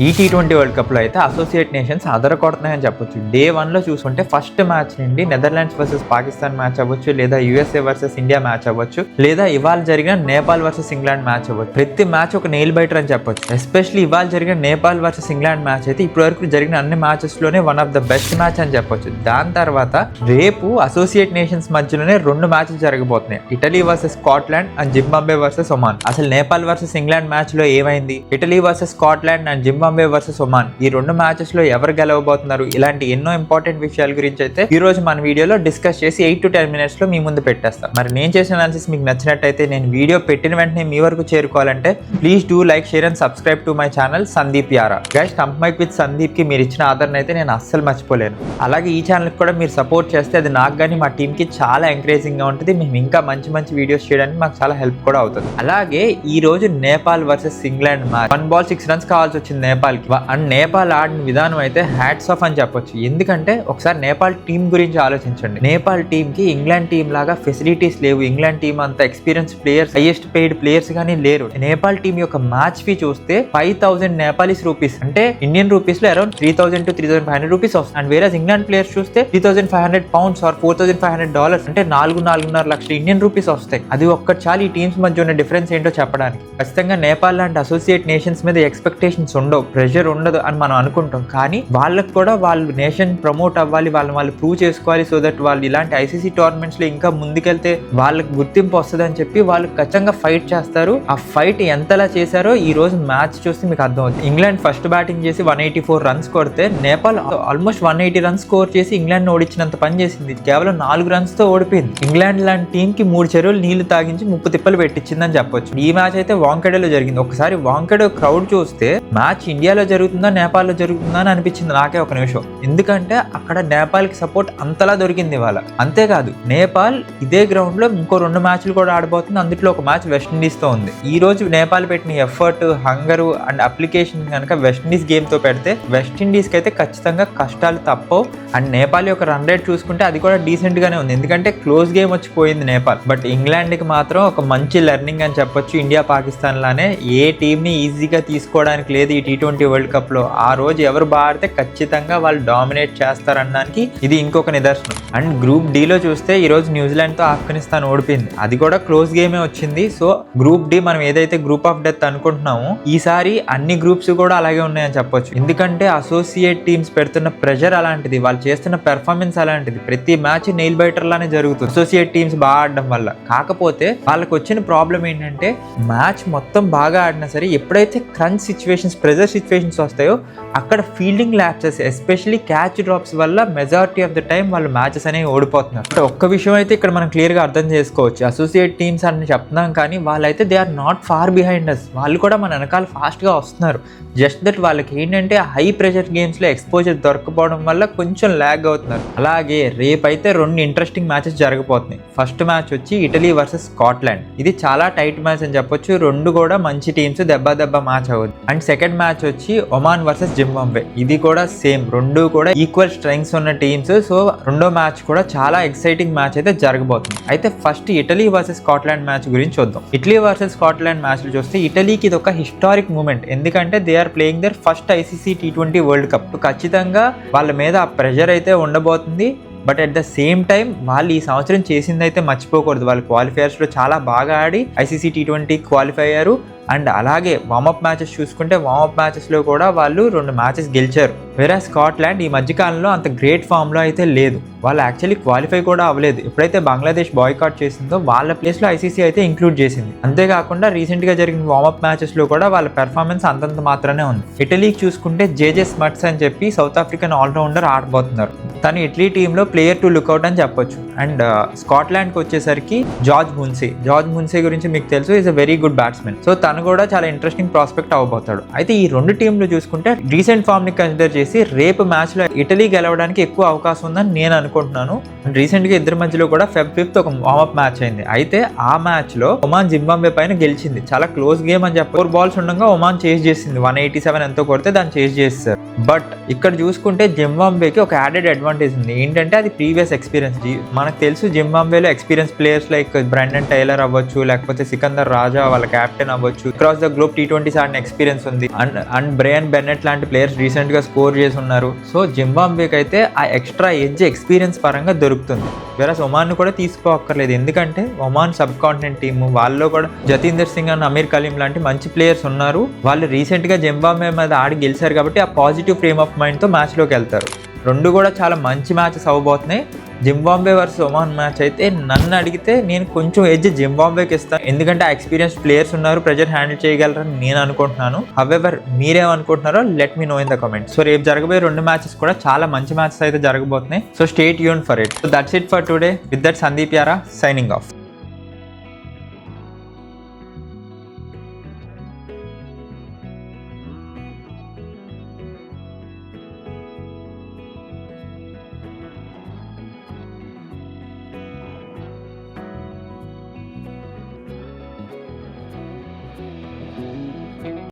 ఈ T20 world కప్లో అయితే అసోసియేట్ నేషన్స్ అదరకొడుతున్నాయని చెప్పొచ్చు. డే 1లో చూసుకుంటే ఫస్ట్ మ్యాచ్ నుండి నెదర్లాండ్స్ వర్సెస్ పాకిస్తాన్ మ్యాచ్ అవ్వచ్చు, లేదా యూఎస్ఏ వర్సెస్ ఇండియా మ్యాచ్ అవ్వచ్చు, లేదా ఇవాళ జరిగిన నేపాల్ వర్సెస్ ఇంగ్లాండ్ మ్యాచ్ అవ్వచ్చు. ప్రతి మ్యాచ్ ఒక నెయిల్ బైటర్ అని చెప్పొచ్చు. ఎస్పెషల్లీ ఇవాళ జరిగిన నేపాల్ వర్సెస్ ఇంగ్లాండ్ మ్యాచ్ అయితే ఇప్పటివరకు జరిగిన అన్ని మ్యాచెస్ లోనే one of the best match అని చెప్పొచ్చు. దాని తర్వాత రేపు అసోసియేట్ నేషన్స్ మధ్యలోనే 2 మ్యాచ్లు జరగబోతున్నాయి. Italy versus Scotland and Zimbabwe versus Oman. అసలు నేపాల్ వర్సెస్ ఇంగ్లాండ్ మ్యాచ్ లో ఏమైంది, Italy versus Scotland and Zimbabwe versus Oman, ఈ 2 మ్యాచెస్ లో ఎవరు గెలవబోతున్నారు, ఇలాంటి ఎన్నో ఇంపార్టెంట్ విషయాల గురించి అయితే ఈ రోజు మన వీడియోలో డిస్కస్ చేసి 8 to 10 minutes లో మీ ముందు పెట్టేస్తాం. మరి నేను చేసిన అనాలిసిస్ మీకు నచ్చినట్టయితే, నేను వీడియో పెట్టిన వెంటనే మీ వరకు చేరుకోవాలంటే please do like, share and subscribe to my channel Sandeep Yara. Guys, stump mic with Sandeep కి మీరు ఇచ్చిన ఆదరణ అయితే నేను అస్సలు మర్చిపోలేను. అలాగే ఈ ఛానల్ కూడా మీరు సపోర్ట్ చేస్తే అది నాకు కానీ మా టీమ్ కి చాలా ఎంకరేజింగ్ గా ఉంటుంది. మేము ఇంకా మంచి మంచి వీడియోస్ చేయడానికి మాకు చాలా హెల్ప్ కూడా అవుతుంది. అలాగే ఈ రోజు Nepal versus England match 1 ball 6 runs కావాల్సి వచ్చింది నేపాల్ కి. అండ్ నేపాల్ ఆడిన విధానం అయితే హ్యాట్స్ ఆఫ్ అని చెప్పొచ్చు. ఎందుకంటే ఒకసారి నేపాల్ టీం గురించి ఆలోచించండి. నేపాల్ టీం కి ఇంగ్లాండ్ టీం లాగా ఫెసిలిటీస్ లేవు. ఇంగ్లాండ్ టీం అంత experience players, highest paid players కానీ లేరు. నేపాల్ టీం యొక్క మ్యాచ్ ఫీ చూస్తే 5000 నేపాలీస్ రూపీస్, అంటే ఇండియన్ రూపీస్ లో అరౌండ్ 3000 to 3500 రూపీస్ వస్తుంది. అండ్ వేరే ఇంగ్లాండ్ ప్లేయర్స్ చూస్తే 3500 pounds ఆర్ $4500, అంటే 4.5 లక్షల ఇండియన్ రూపీస్ వస్తాయి. అది ఒక్కటి చాలు ఈ టీమ్స్ మధ్య ఉన్న డిఫరెన్స్ ఏంటో చెప్పడానికి. ఖచ్చితంగా నేపాల్ లాంటి అసోసియేట్ నేషన్స్ మీద ఎక్స్పెక్టేషన్స్ ఉండవు, ప్రెషర్ ఉండదు అని మనం అనుకుంటాం. కానీ వాళ్ళకి కూడా వాళ్ళు నేషన్ ప్రమోట్ అవ్వాలి, వాళ్ళు ప్రూవ్ చేసుకోవాలి. సో దట్ వాళ్ళు ఇలాంటి ఐసీసీ టోర్నమెంట్స్ లో ఇంకా ముందుకెళ్తే వాళ్ళకి గుర్తింపు వస్తుంది అని చెప్పి వాళ్ళు ఖచ్చితంగా ఫైట్ చేస్తారు. ఆ ఫైట్ ఎంతలా చేశారో ఈ రోజు మ్యాచ్ చూస్తే మీకు అర్థమవుతుంది. ఇంగ్లాండ్ ఫస్ట్ బ్యాటింగ్ చేసి 184 runs కొడితే నేపాల్ ఆల్మోస్ట్ 180 runs స్కోర్ చేసి ఇంగ్లాండ్ ఓడించినంత పని చేసింది. కేవలం 4 runs తో ఓడిపోయింది. ఇంగ్లాండ్ లాంటి టీం కి 3 చెరువులు నీళ్లు తాగించి 30 తిప్పలు పెట్టించిందని చెప్పొచ్చు. ఈ మ్యాచ్ అయితే వాంకెడేలో జరిగింది. ఒకసారి వాంకెడే క్రౌడ్ చూస్తే మ్యాచ్ ఇండియాలో జరుగుతుందా నేపాల్లో జరుగుతుందా అని అనిపించింది నాకే ఒక నిమిషం. ఎందుకంటే అక్కడ నేపాల్ కి సపోర్ట్ అంతలా దొరికింది ఇవాళ. అంతేకాదు, నేపాల్ ఇదే గ్రౌండ్ లో ఇంకో 2 మ్యాచ్లు కూడా ఆడబోతుంది. అందులో ఒక మ్యాచ్ వెస్టిండీస్ తో ఉంది. ఈ రోజు నేపాల్ పెట్టిన ఎఫర్ట్, హంగరు అండ్ అప్లికేషన్ కనుక వెస్టిండీస్ గేమ్ తో పెడితే వెస్టిండీస్ కి అయితే ఖచ్చితంగా కష్టాలు తప్పవు. అండ్ నేపాల్ యొక్క రన్ రేట్ చూసుకుంటే అది కూడా డీసెంట్ గానే ఉంది. ఎందుకంటే క్లోజ్ గేమ్ వచ్చిపోయింది నేపాల్. బట్ ఇంగ్లాండ్ కి మాత్రం ఒక మంచి లెర్నింగ్ అని చెప్పొచ్చు. ఇండియా పాకిస్తాన్ లానే ఏ టీమ్ ని ఈజీగా తీసుకోవడానికి లేదు ఈ టీ20 వరల్డ్ కప్ లో. ఆ రోజు ఎవరు బాడితే ఖచ్చితంగా వాళ్ళు డామినేట్ చేస్తారనడానికి ఇది ఇంకొక నిదర్శనం. అండ్ గ్రూప్ డి లో చూస్తే ఈ రోజు న్యూజిలాండ్ తో ఆఫ్ఘనిస్తాన్ ఓడిపోయింది. అది కూడా క్లోజ్ గేమే వచ్చింది. సో గ్రూప్ డి మనం ఏదైతే గ్రూప్ ఆఫ్ డెత్ అనుకుంటున్నామో ఈసారి అన్ని గ్రూప్స్ కూడా అలాగే ఉన్నాయని చెప్పొచ్చు. ఎందుకంటే అసోసియేట్ టీమ్స్ పెడుతున్న ప్రెషర్ అలాంటిది, వాళ్ళు చేస్తున్న పెర్ఫార్మెన్స్ అలాంటిది. ప్రతి మ్యాచ్ నెయిల్ బైటర్ లానే జరుగుతుంది అసోసియేట్ టీమ్స్ బాగా ఆడడం వల్ల. కాకపోతే వాళ్ళకి వచ్చిన ప్రాబ్లం ఏంటంటే మ్యాచ్ మొత్తం బాగా ఆడినా సరే ఎప్పుడైతే క్రంచ్ సిచ్యువేషన్స్, ప్రెజర్ సిచ్యువేషన్స్ వస్తాయో అక్కడ fielding lapses, especially catch drops వల్ల మెజారిటీ ఆఫ్ ద టైం వాళ్ళు మ్యాచెస్ అనేవి ఓడిపోతున్నారు. ఒక్క విషయం అయితే ఇక్కడ మనం క్లియర్ గా అర్థం చేసుకోవచ్చు. అసోసియేట్ టీమ్స్ అని చెప్తున్నాం కానీ వాళ్ళైతే they are not far behind us. వాళ్ళు కూడా మన వెనకాల ఫాస్ట్ గా వస్తున్నారు. జస్ట్ దట్ వాళ్ళకి ఏంటంటే హై ప్రెషర్ గేమ్స్ లో ఎక్స్పోజర్ దొరకపోవడం వల్ల కొంచెం ల్యాగ్ అవుతున్నారు. అలాగే రేపైతే 2 ఇంట్రెస్టింగ్ మ్యాచెస్ జరగబోతున్నాయి. ఫస్ట్ మ్యాచ్ వచ్చి ఇటలీ వర్సెస్ స్కాట్లాండ్. ఇది చాలా టైట్ మ్యాచ్ అని చెప్పొచ్చు. 2 కూడా మంచి టీమ్స్, దెబ్బ మ్యాచ్ అవుతుంది. అండ్ సెకండ్ మ్యాచ్ వచ్చి ఒమాన్ వర్సెస్ జింబాబ్వే. ఇది కూడా సేమ్, 2 కూడా ఈక్వల్ స్ట్రెంగ్స్ ఉన్న టీమ్స్. సో రెండో మ్యాచ్ కూడా చాలా ఎక్సైటింగ్ మ్యాచ్ అయితే జరగబోతుంది. అయితే first Italy versus Scotland match గురించి చూద్దాం. ఇటలీ వర్సెస్ స్కాట్లాండ్ మ్యాచ్ లో చూస్తే ఇటలీకి ఇది ఒక హిస్టారిక్ మూమెంట్. ఎందుకంటే they are playing their first ICC T20 world cup. ఖచ్చితంగా వాళ్ళ మీద ఆ ప్రెషర్ అయితే ఉండబోతుంది. But at the same time వాళ్ళు ఈ సంవత్సరం చేసింది అయితే మర్చిపోకూడదు. వాళ్ళు క్వాలిఫైయర్స్ లో చాలా బాగా ఆడి ఐసీసీ టీ20 క్వాలిఫై అయ్యారు. అండ్ అలాగే వార్మప్ మ్యాచెస్ చూసుకుంటే వార్మప్ మ్యాచెస్ లో కూడా వాళ్ళు 2 మ్యాచెస్ గెలిచారు. వేరే స్కాట్లాండ్ ఈ మధ్యకాలంలో అంత గ్రేట్ ఫామ్ లో అయితే లేదు. వాళ్ళు యాక్చువల్లీ క్వాలిఫై కూడా అవ్వలేదు. ఎప్పుడైతే బంగ్లాదేశ్ బాయ్కాట్ చేసిందో వాళ్ళ ప్లేస్ లో ఐసీసీ అయితే ఇంక్లూడ్ చేసింది. అంతేకాకుండా రీసెంట్ గా జరిగిన వార్మప్ మ్యాచెస్ లో కూడా వాళ్ళ పెర్ఫార్మెన్స్ అంతంత మాత్రమే ఉంది. ఇటలీకి చూసుకుంటే జేజే స్మట్స్ అని చెప్పి సౌత్ ఆఫ్రికన్ ఆల్రౌండర్ ఆడబోతున్నారు. తను ఇటలీ టీంలో ప్లేయర్ టు లుక్అవుట్ అని చెప్పొచ్చు. అండ్ స్కాట్లాండ్కి వచ్చేసరికి జార్జ్ మున్సే గురించి మీకు తెలుసు, is a very good batsmen. So తను కూడా చాలా ఇంట్రెస్టింగ్ ప్రాస్పెక్ట్ అవ్వబోతాడు. అయితే ఈ 2 టీంలు చూసుకుంటే రీసెంట్ ఫామ్ ని కన్సిడర్ చేసి రేపు మ్యాచ్ లో ఇటలీ గెలవడానికి ఎక్కువ అవకాశం ఉందని నేను అనుకుంటున్నాను. రీసెంట్ గా ఇద్దరి మధ్యలో కూడా Feb 5th ఒక వార్మప్ మ్యాచ్ అయింది. అయితే ఆ మ్యాచ్ లో ఒమాన్ జింబాబ్వే పైన గెలిచింది. చాలా క్లోజ్ గేమ్ అని చెప్పి 4 balls ఉండగా ఒమాన్ చేజ్ చేసింది. 187 ఎంతో కొడితే దాన్ని చేజ్ చేస్తారు. బట్ ఇక్కడ చూసుకుంటే జింబాబ్వేకి ఒక యాడెడ్ అడ్వాంటేజ్ అడ్వాంటేజ్ ఉంది. ఏంటంటే అది ప్రీవియస్ ఎక్స్పీరియన్స్. మనకు తెలుసు జింబాబ్వేలో experience players like Brandon Taylor అవ్వచ్చు, లేకపోతే సికందర్ రాజా వాళ్ళ కెప్టెన్ అవ్వచ్చు, అక్రాస్ ద గ్లోబ్ T20s ఆడిన ఎక్స్పీరియన్స్ ఉంది. అండ్ బ్రయన్ బెన్నెట్ లాంటి ప్లేయర్స్ రీసెంట్ గా స్కోర్ చేసి ఉన్నారు. సో జింబాబ్వేకి అయితే ఆ ఎక్స్ట్రా ఎడ్జ్ ఎక్స్పీరియన్స్ పరంగా దొరుకుతుంది. వేరే ఒమాన్ కూడా తీసుకోక్కర్లేదు, ఎందుకంటే ఒమాన్ సబ్ కాంటినెంట్ టీమ్, వాళ్ళలో కూడా జతీందర్ సింగ్ అండ్ అమీర్ కలీం లాంటి మంచి ప్లేయర్స్ ఉన్నారు. వాళ్ళు రీసెంట్ గా జింబాబ్వే మీద ఆడి గెలిచారు కాబట్టి ఆ పాజిటివ్ ఫ్రేమ్ ఆఫ్ మైండ్ తో మ్యాచ్ లోకి వెళ్తారు. రెండు కూడా చాలా మంచి మ్యాచెస్ అవ్వబోతున్నాయి. జింబాబ్వే వర్సెస్ ఒమాన్ మ్యాచ్ అయితే నన్ను అడిగితే నేను కొంచెం ఎడ్జ్ జింబాబ్వేకి ఇస్తాను, ఎందుకంటే ఆ ఎక్స్పీరియన్స్ ప్లేయర్స్ ఉన్నారు, ప్రెజర్ హ్యాండిల్ చేయగలరని నేను అనుకుంటున్నాను. హవెవర్ మీరేమనుకుంటున్నారో let me know in the comments. So రేపు జరగబోయే 2 మ్యాచెస్ కూడా చాలా మంచి మ్యాచెస్ అయితే జరగబోతున్నాయి. So stay tune for it. So that's it for today. With that Sandeep Yaara signing off.